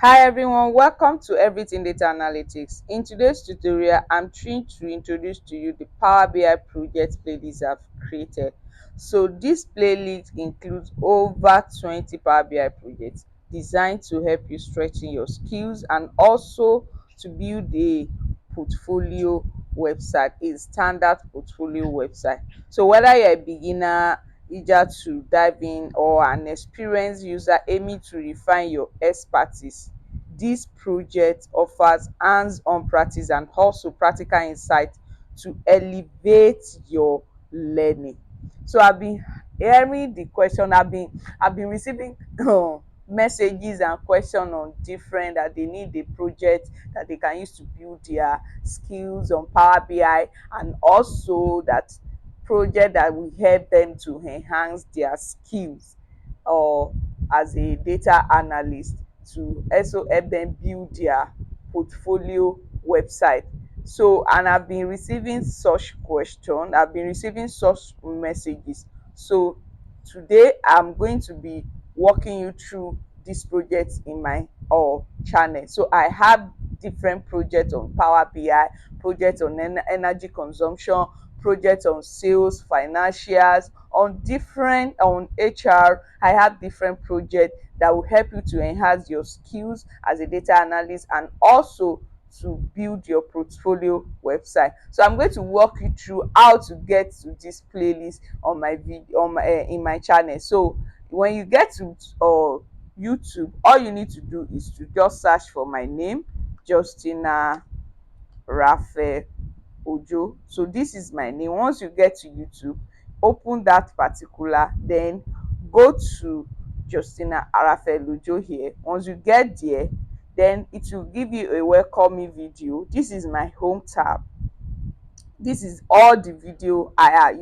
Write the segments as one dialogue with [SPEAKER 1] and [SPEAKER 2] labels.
[SPEAKER 1] Hi everyone, welcome to Everything Data Analytics. In today's tutorial, I'm trying to introduce to you the Power BI project playlist I've created. So this playlist includes over 20 Power BI projects designed to help you strengthen your skills and also to build a portfolio website, a standard portfolio website. So whether you're a beginner, eager to dive in, or an experienced user aiming to refine your expertise, this project offers hands-on practice and also practical insight to elevate your learning. So I've been hearing the question, I've been receiving messages and questions on different that they need a project that they can use to build their skills on Power BI, and also that project that will help them to enhance their skills or as a data analyst, to also help them build their portfolio website. So, and I've been receiving such question, I've been receiving such messages. So today I'm going to be walking you through this project in my channel. So I have different projects on Power BI, projects on energy consumption, projects on sales, financials, on different on HR. I have different projects that will help you to enhance your skills as a data analyst and also to build your portfolio website. So I'm going to walk you through how to get to this playlist on my video on my in my channel. So when you get to YouTube, all you need to do is to just search for my name, Justina Raphael-Ojo. So this is my name. Once you get to YouTube, open that particular, then go to Justina Raphael-Ojo here. Once you get there, then it will give you a welcoming video. This is my home tab. This is all the video I have.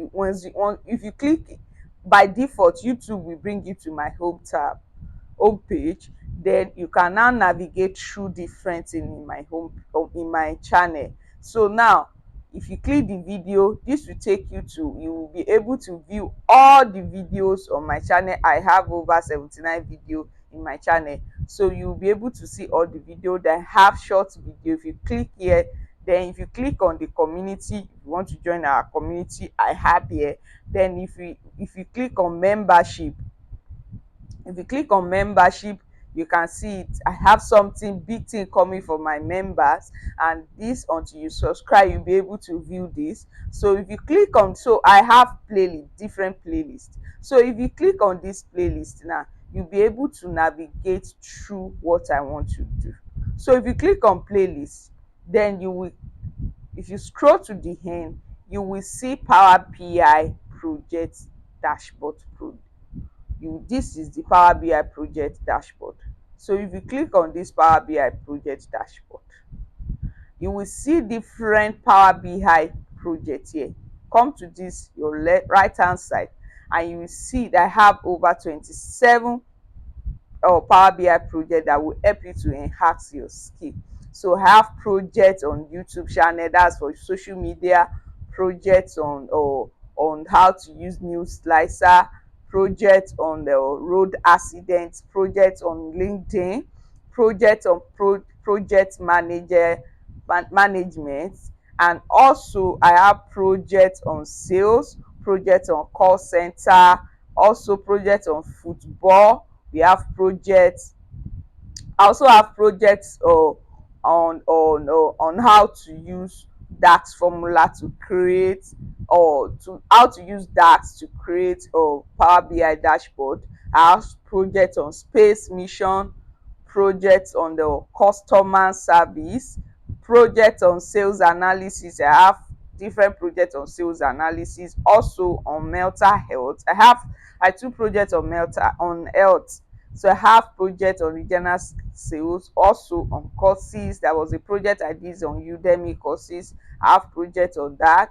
[SPEAKER 1] If you click, by default YouTube will bring you to my home tab, home page. Then you can now navigate through different things in my in my channel. So now if you click the video, this will take you to, you will be able to view all the videos on my channel. I have over 79 videos in my channel, so you'll be able to see all the video that have short video. If you click here, then if you click on the community, if you want to join our community, I have here. Then if you click on membership, if you click on membership, you can see it. I have something big thing coming for my members, and this, until you subscribe, you'll be able to view this. So if you click on, so I have playlist, different playlists. So if you click on this playlist now, you'll be able to navigate through what I want to do. So if you click on playlist, then you will, if you scroll to the end, you will see Power BI project dashboard pro. This is the Power BI project dashboard. So if you click on this Power BI project dashboard, you will see different Power BI projects here. Come to this your right hand side, and you will see that I have over 27 Power BI project that will help you to enhance your skill. So I have projects on YouTube channel, that's for social media, projects on how to use news slicer, projects on the road accidents, projects on LinkedIn, projects on project management, and also I have projects on sales, projects on call center, also projects on football. We have projects, I also have projects on how to use DAX formula to create, or to how to use DAX to create a Power BI dashboard. I have projects on space mission, projects on the customer service, projects on sales analysis. I have different projects on sales analysis, also on mental health. I two projects on health. So I have projects on regional sales, also on courses. There was a project I did on Udemy courses. I have projects on that.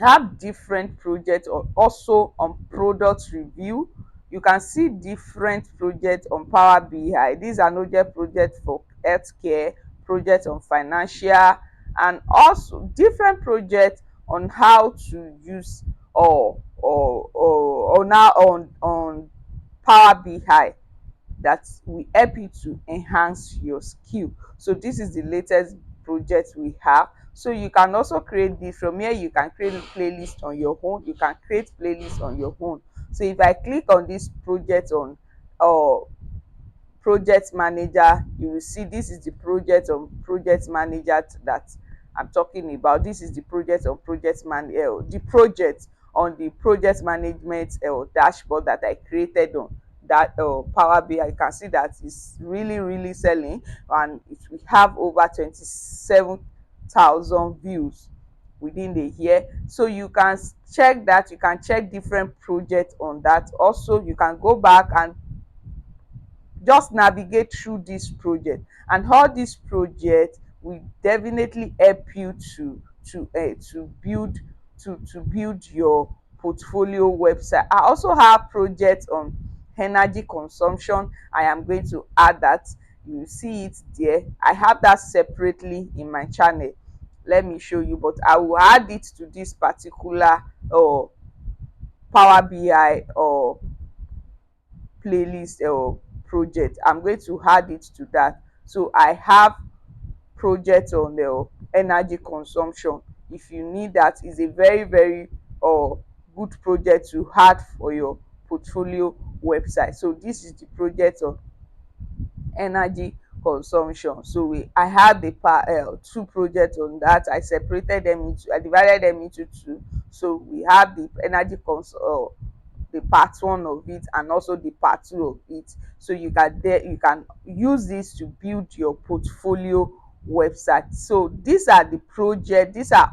[SPEAKER 1] I have different projects also on product review. You can see different projects on Power BI. These are not just projects for healthcare, projects on financial, and also different projects on how to use or now on Power BI. that will help you to enhance your skill. So this is the latest project we have. So you can also create this from here. You can create a playlist on your own. You can create playlist on your own. So if I click on this project on uh project manager, you will see this is the project on project manager that I'm talking about. This is the project on project the project on the project management dashboard that I created on that Power BI. You can see that it's really selling, and it will have over 27,000 views within the year. So you can check that. You can check different projects on that. Also, you can go back and just navigate through this project, and all this project will definitely help you to build to build your portfolio website. I also have projects on energy consumption. I am going to add that. You see it there. I have that separately in my channel. Let me show you, but I will add it to this particular Power BI or playlist or project. I'm going to add it to that. So I have project on the energy consumption. If you need that, is a very good project to add for your portfolio website. So this is the project on energy consumption. So I have the two projects on that. I divided them into two. So we have the energy the part one of it and also the part two of it. So you can use this to build your portfolio website. So these are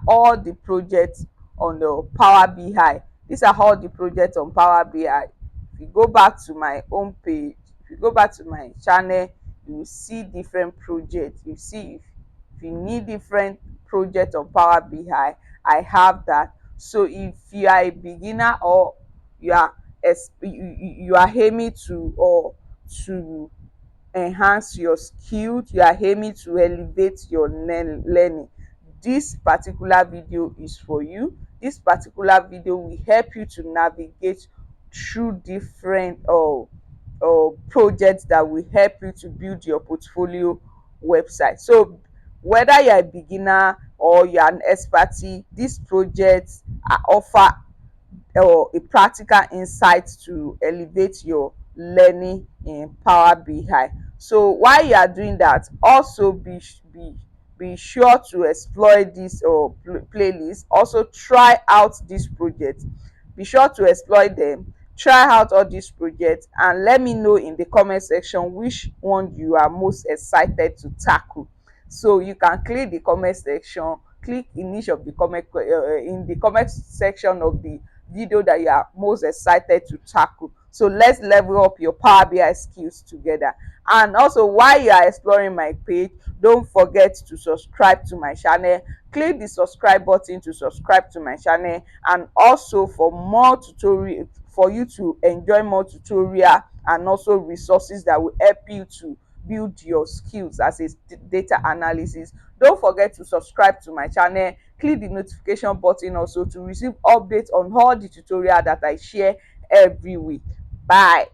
[SPEAKER 1] all the projects on the Power BI. These are all the projects on Power BI. If you go back to my home page, if you go back to my channel, you will see different projects. You see, if you need different projects on Power BI, I have that. So if you are a beginner, or you are you are aiming to or to enhance your skills, you are aiming to elevate your learning, this particular video is for you. This particular video will help you to navigate through different projects that will help you to build your portfolio website. So whether you're a beginner or you're an expert, these projects offer or a practical insight to elevate your learning in Power BI. So while you are doing that, also be sure to exploit this playlist. Also try out this project. Be sure to exploit them. Try out all these projects and let me know in the comment section which one you are most excited to tackle. So you can click the comment section, click in each of the in the comment section of the video that you are most excited to tackle. So let's level up your Power BI skills together. And also, while you are exploring my page, don't forget to subscribe to my channel. Click the subscribe button to subscribe to my channel, and also for more tutorial, for you to enjoy more tutorial and also resources that will help you to build your skills as a data analysis. Don't forget to subscribe to my channel. Click the notification button also to receive updates on all the tutorial that I share every week. Bye.